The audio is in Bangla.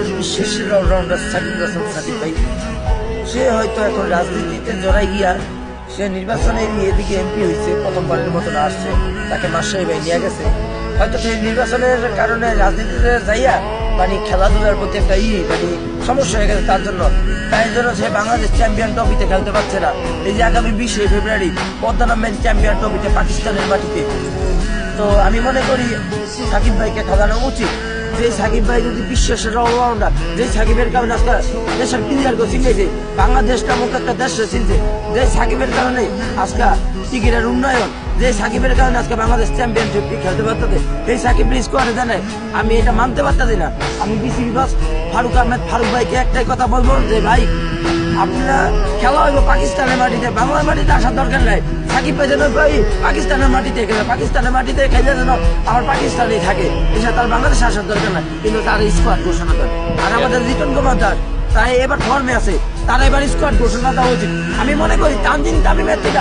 বাংলাদেশের বিশ্বের সেরা অলরাউন্ডার সাকিব ভাই, সে হয়তো এখন রাজনীতিতে জড়াই গিয়া সে নির্বাচনে এদিকে এমপি হয়েছে, প্রথমবারের মতন আসছে, তাকে মাস্টারি ভাই নিয়ে গেছে। হয়তো সেই নির্বাচনের কারণে রাজনীতিতে যাইয়া মানে খেলাধুলার প্রতি একটা সমস্যা হয়ে গেছে তার জন্য, তাই জন্য সে বাংলাদেশ চ্যাম্পিয়ন ট্রফিতে খেলতে পারছে না। এই যে আগামী 20 ফেব্রুয়ারি পদ্মনাভের চ্যাম্পিয়ন ট্রফিতে পাকিস্তানের মাটিতে, তো আমি মনে করি সাকিব ভাইকে খেলানো উচিত। যে সাকিব ভাই যদি বিশ্বের সেরা অলরাউন্ডার, যে সাকিবের কারণে আজকে দেশের প্লেয়ারকে চিনেছে, বাংলাদেশ নামক একটা দেশে চিনছে, যে সাকিবের কারণে আজকে টিকিটের উন্নয়ন, যে সাকিবের কারণে আজকে বাংলাদেশ চ্যাম্পিয়নশিপ খেলতে পারতেছে, এই সাকিব স্কোয়াডে জানে আমি এটা মানতে পারতেছি না। আমি বিসিবি বস ফারুক ভাইকে একটাই কথা বলবো যে ভাই, আপনারা খেলা হইব পাকিস্তানের মাটিতে, বাংলার মাটিতে আসার দরকার নাই। সাকিব ভাই যেন পাকিস্তানের মাটিতে খেলে, পাকিস্তানের মাটিতে খেলে যেন আমার পাকিস্তানেই থাকে, এছাড়া তার বাংলাদেশে আসার দরকার নাই, কিন্তু তার স্কোয়াড ঘোষণা করে। আর আমাদের রিটন কমান্ডার তাই এবার ফর্মে আছে, তারা এবার স্কোয়াড ঘোষণা দেওয়া উচিত। আমি মনে করি তানজিম তামিমের থেকে